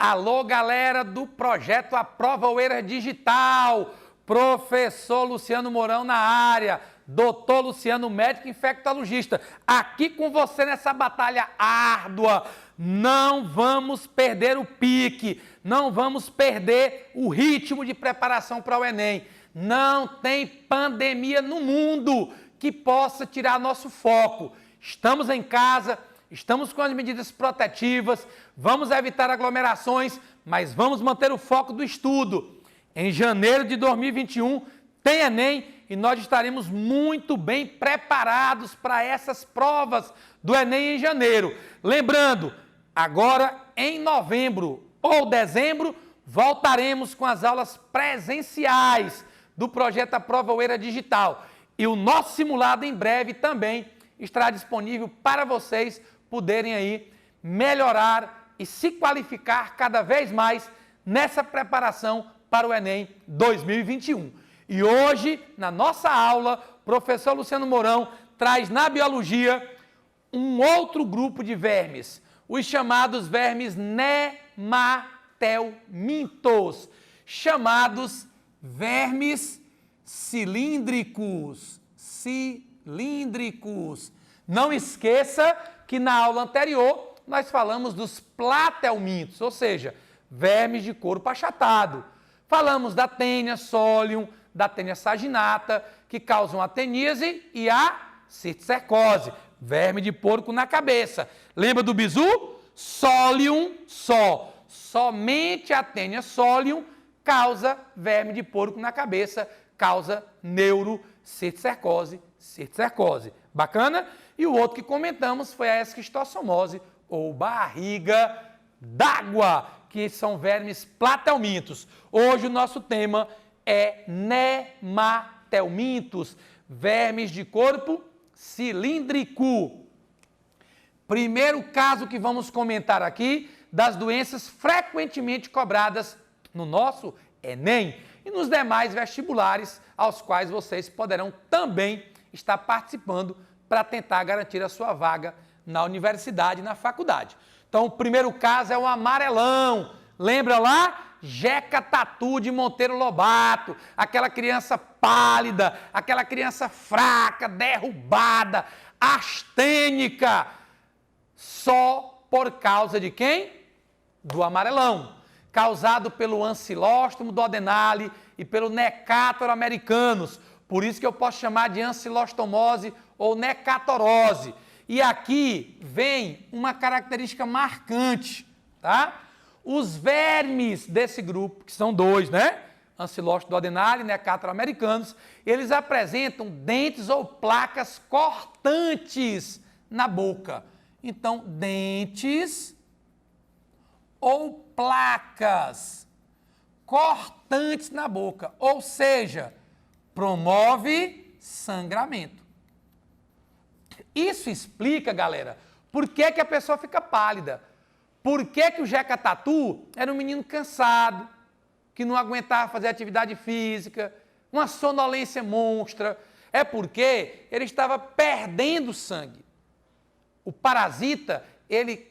Alô, galera do projeto Aprova UERA Digital, professor Luciano Mourão na área, doutor Luciano, médico infectologista, aqui com você nessa batalha árdua. Não vamos perder o pique, não vamos perder o ritmo de preparação para o Enem. Não tem pandemia no mundo que possa tirar nosso foco. Estamos em casa, estamos com as medidas protetivas, vamos evitar aglomerações, mas vamos manter o foco do estudo. Em janeiro de 2021 tem Enem e nós estaremos muito bem preparados para essas provas do Enem em janeiro. Lembrando, agora em novembro ou dezembro, voltaremos com as aulas presenciais do projeto Aprova UERA Digital. E o nosso simulado em breve também estará disponível para vocês poderem aí melhorar e se qualificar cada vez mais nessa preparação para o Enem 2021. E hoje, na nossa aula, o professor Luciano Mourão traz na biologia um outro grupo de vermes, os chamados vermes nematelmintos, chamados vermes cilíndricos. Não esqueça que na aula anterior nós falamos dos platelmintos, ou seja, vermes de corpo achatado. Falamos da Taenia solium, da Taenia saginata, que causam a teníase e a cisticercose, verme de porco na cabeça. Lembra do bizu? Solium só. Somente a Taenia solium causa verme de porco na cabeça, causa neurocisticercose. Bacana? E o outro que comentamos foi a esquistossomose, ou barriga d'água, que são vermes platelmintos. Hoje o nosso tema é nematelmintos, vermes de corpo cilíndrico. Primeiro caso que vamos comentar aqui das doenças frequentemente cobradas no nosso Enem e nos demais vestibulares, aos quais vocês poderão também estar participando para tentar garantir a sua vaga na universidade e na faculdade. Então, o primeiro caso é o amarelão. Lembra lá? Jeca Tatu de Monteiro Lobato, aquela criança pálida, aquela criança fraca, derrubada, astênica, só por causa de quem? Do amarelão, causado pelo Ancylostomum duodenale e pelo Necator americanus. Por isso que eu posso chamar de ancilostomose ou necatorose. E aqui vem uma característica marcante, tá? Os vermes desse grupo, que são dois, né? Ancylostomum duodenale e Necator americanus, eles apresentam dentes ou placas cortantes na boca. Então, dentes ou placas cortantes na boca, ou seja, promove sangramento. Isso explica, galera, por que a pessoa fica pálida. Por que o Jeca Tatu era um menino cansado, que não aguentava fazer atividade física, uma sonolência monstra. É porque ele estava perdendo sangue. O parasita, ele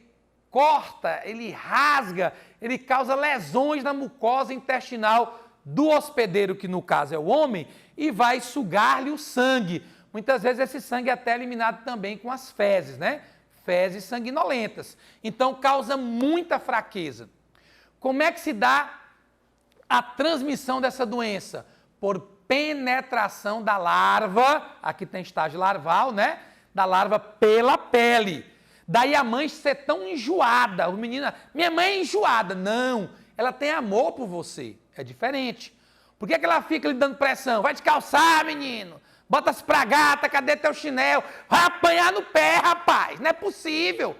corta, ele rasga, ele causa lesões na mucosa intestinal do hospedeiro, que no caso é o homem, e vai sugar-lhe o sangue. Muitas vezes esse sangue é até eliminado também com as fezes, né? Fezes sanguinolentas. Então causa muita fraqueza. Como é que se dá a transmissão dessa doença? Por penetração da larva, aqui tem estágio larval, né? Da larva pela pele. Daí a mãe ser tão enjoada, o menino, minha mãe é enjoada. Não, ela tem amor por você, é diferente. Por que ela fica lhe dando pressão? Vai te calçar, menino. Bota-se pra gata, cadê teu chinelo? Vai apanhar no pé, rapaz, não é possível.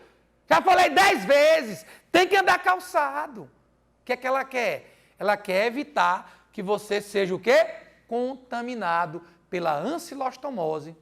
Já falei 10 vezes, tem que andar calçado. O que é que ela quer? Ela quer evitar que você seja o quê? Contaminado pela ancilostomose,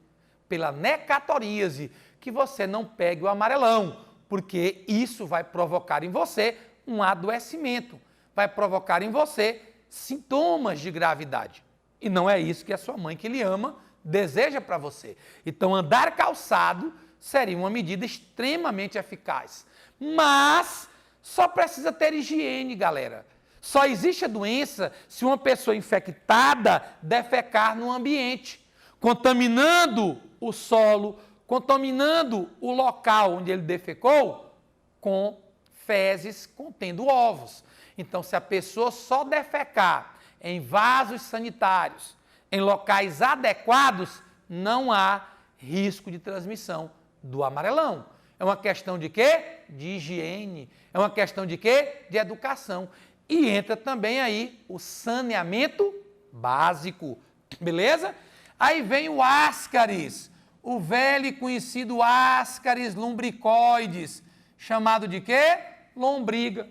pela necatoríase, que você não pegue o amarelão, porque isso vai provocar em você um adoecimento, vai provocar em você sintomas de gravidade. E não é isso que a sua mãe, que lhe ama, deseja para você. Então, andar calçado seria uma medida extremamente eficaz. Mas Só precisa ter higiene, galera. Só existe a doença se uma pessoa infectada defecar no ambiente, contaminando o solo, contaminando o local onde ele defecou com fezes contendo ovos. Então, se a pessoa só defecar em vasos sanitários, em locais adequados, não há risco de transmissão do amarelão. É uma questão de quê? De higiene. É uma questão de quê? De educação. E entra também aí o saneamento básico, beleza? Aí vem o ascaris, o velho e conhecido ascaris lumbricoides, chamado de quê? Lombriga.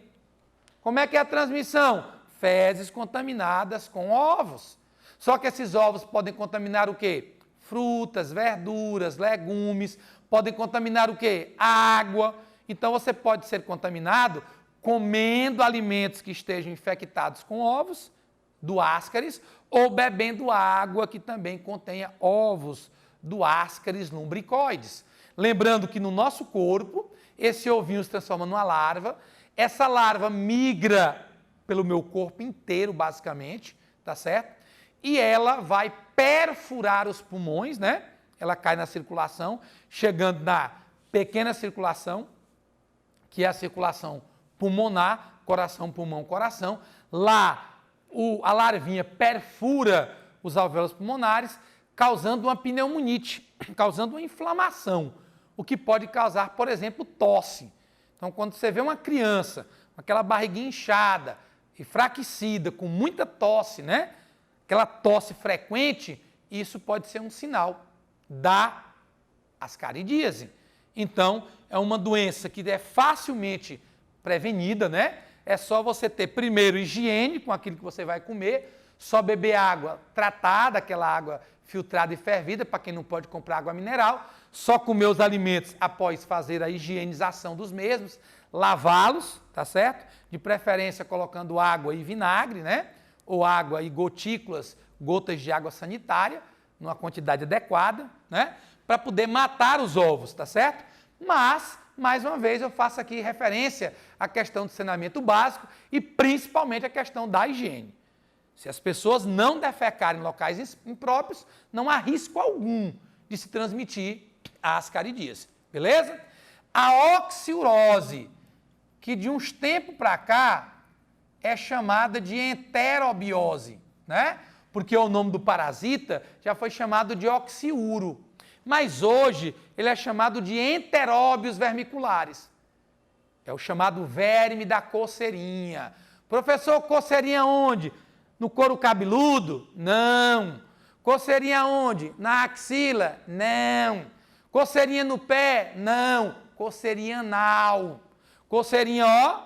Como é que é a transmissão? Fezes contaminadas com ovos. Só que esses ovos podem contaminar o quê? Frutas, verduras, legumes, podem contaminar o quê? Água. Então você pode ser contaminado comendo alimentos que estejam infectados com ovos do ascaris ou bebendo água que também contenha ovos do ascaris lumbricoides. Lembrando que no nosso corpo, esse ovinho se transforma numa larva, essa larva migra pelo meu corpo inteiro, basicamente, tá certo? E ela vai perfurar os pulmões, né? Ela cai na circulação, chegando na pequena circulação, que é a circulação pulmonar, coração, pulmão, coração. Lá, a larvinha perfura os alvéolos pulmonares, causando uma pneumonite, causando uma inflamação, o que pode causar, por exemplo, tosse. Então, quando você vê uma criança com aquela barriguinha inchada, enfraquecida, com muita tosse, né? Aquela tosse frequente, isso pode ser um sinal da ascaridíase. Então, é uma doença que é facilmente prevenida, né? É só você ter primeiro higiene com aquilo que você vai comer, só beber água tratada, aquela água filtrada e fervida, para quem não pode comprar água mineral, só comer os alimentos após fazer a higienização dos mesmos, lavá-los, tá certo? De preferência colocando água e vinagre, né? Ou água e gotículas, gotas de água sanitária, numa quantidade adequada, né? Para poder matar os ovos, tá certo? Mas, mais uma vez, eu faço aqui referência à questão do saneamento básico e principalmente a questão da higiene. Se as pessoas não defecarem em locais impróprios, não há risco algum de se transmitir a ascaridíase, beleza? A oxiurose, que de uns tempos para cá é chamada de enterobiose, né? Porque o nome do parasita já foi chamado de oxiuro. Mas hoje ele é chamado de enteróbios vermiculares. É o chamado verme da coceirinha. Professor, coceirinha onde? No couro cabeludo? Não. Coceirinha onde? Na axila? Não. Coceirinha no pé? Não. Coceirinha anal. Coceirinha, ó,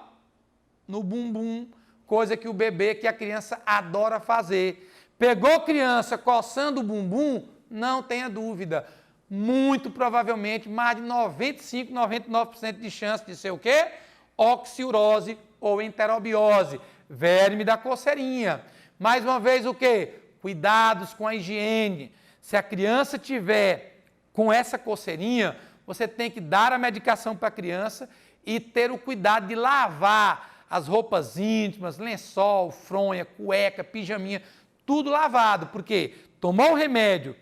no bumbum. Coisa que o bebê, que a criança adora fazer. Pegou criança coçando o bumbum? Não tenha dúvida. Muito provavelmente, mais de 95, 99% de chance de ser o quê? Oxiurose ou enterobiose, verme da coceirinha. Mais uma vez, o quê? Cuidados com a higiene. Se a criança tiver com essa coceirinha, você tem que dar a medicação para a criança e ter o cuidado de lavar as roupas íntimas, lençol, fronha, cueca, pijaminha, tudo lavado. Por quê? Tomou o remédio,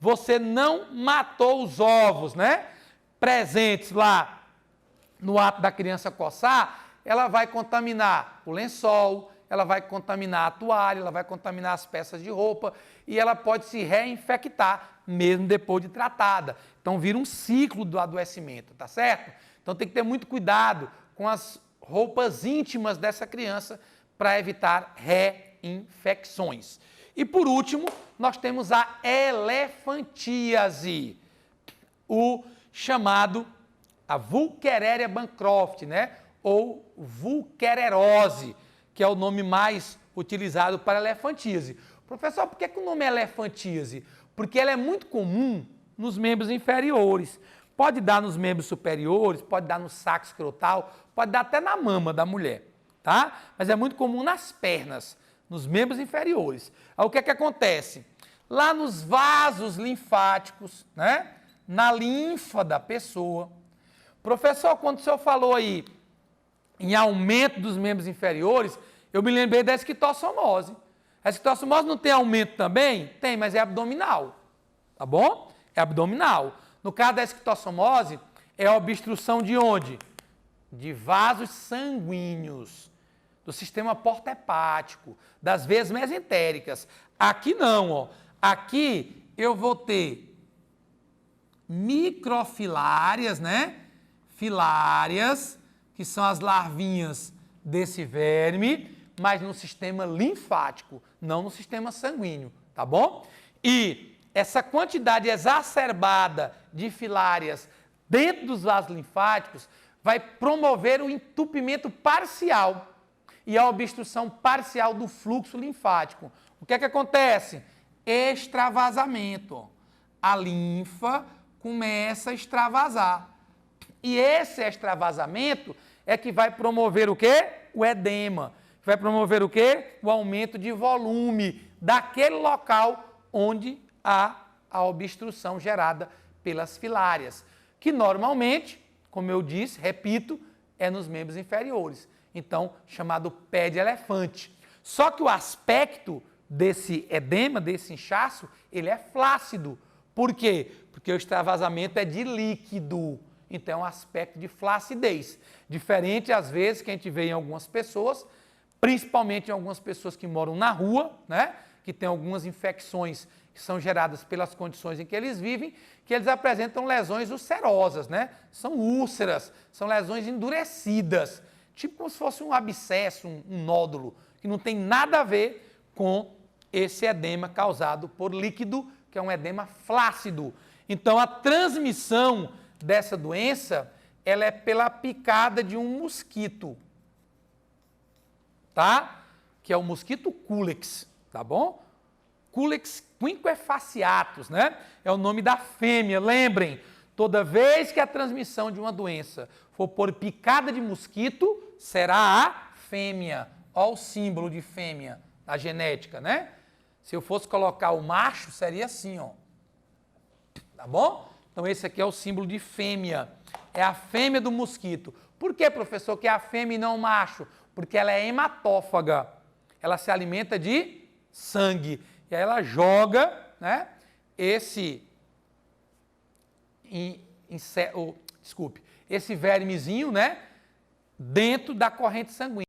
você não matou os ovos, né? Presentes lá no ato da criança coçar, ela vai contaminar o lençol, ela vai contaminar a toalha, ela vai contaminar as peças de roupa e ela pode se reinfectar mesmo depois de tratada. Então vira um ciclo do adoecimento, tá certo? Então tem que ter muito cuidado com as roupas íntimas dessa criança para evitar reinfecções. E por último, nós temos a elefantíase, o chamado a Voulgeria bancroft, né? Ou vulquererose, que é o nome mais utilizado para elefantíase. Professor, por que o nome é elefantíase? Porque ela é muito comum nos membros inferiores. Pode dar nos membros superiores, pode dar no saco escrotal, pode dar até na mama da mulher, tá? Mas é muito comum nas pernas, nos membros inferiores. Aí o que é que acontece? Lá nos vasos linfáticos, né? Na linfa da pessoa. Professor, quando o senhor falou aí em aumento dos membros inferiores, eu me lembrei da esquistossomose. A esquistossomose não tem aumento também? Tem, mas é abdominal, tá bom? É abdominal. No caso da esquistossomose, é a obstrução de onde? De vasos sanguíneos, do sistema porta-hepático, das veias mesentéricas. Aqui não, ó. Aqui eu vou ter microfilárias, né? Filárias, que são as larvinhas desse verme, mas no sistema linfático, não no sistema sanguíneo, tá bom? E essa quantidade exacerbada de filárias dentro dos vasos linfáticos vai promover o entupimento parcial e a obstrução parcial do fluxo linfático. O que é que acontece? Extravasamento. A linfa começa a extravasar. E esse extravasamento é que vai promover o quê? O edema. Vai promover o quê? O aumento de volume daquele local onde há a obstrução gerada pelas filárias, que normalmente, como eu disse, repito, é nos membros inferiores. Então, chamado pé de elefante. Só que o aspecto desse edema, desse inchaço, ele é flácido. Por quê? Porque o extravasamento é de líquido. Então, é um aspecto de flacidez. Diferente, às vezes, que a gente vê em algumas pessoas, principalmente em algumas pessoas que moram na rua, né? Que tem algumas infecções que são geradas pelas condições em que eles vivem, que eles apresentam lesões ulcerosas, né? São úlceras, são lesões endurecidas, tipo como se fosse um abscesso, um nódulo, que não tem nada a ver com esse edema causado por líquido, que é um edema flácido. Então, a transmissão dessa doença, ela é pela picada de um mosquito, tá? Que é o mosquito Culex, tá bom? Culex quinquefaciatus, né? É o nome da fêmea. Lembrem, toda vez que a transmissão de uma doença for por picada de mosquito, será a fêmea. Olha o símbolo de fêmea da genética, né? Se eu fosse colocar o macho, seria assim, ó. Tá bom? Então esse aqui é o símbolo de fêmea. É a fêmea do mosquito. Por que, professor, que é a fêmea e não o macho? Porque ela é hematófaga. Ela se alimenta de sangue. E aí ela joga, né, esse vermezinho, né, dentro da corrente sanguínea.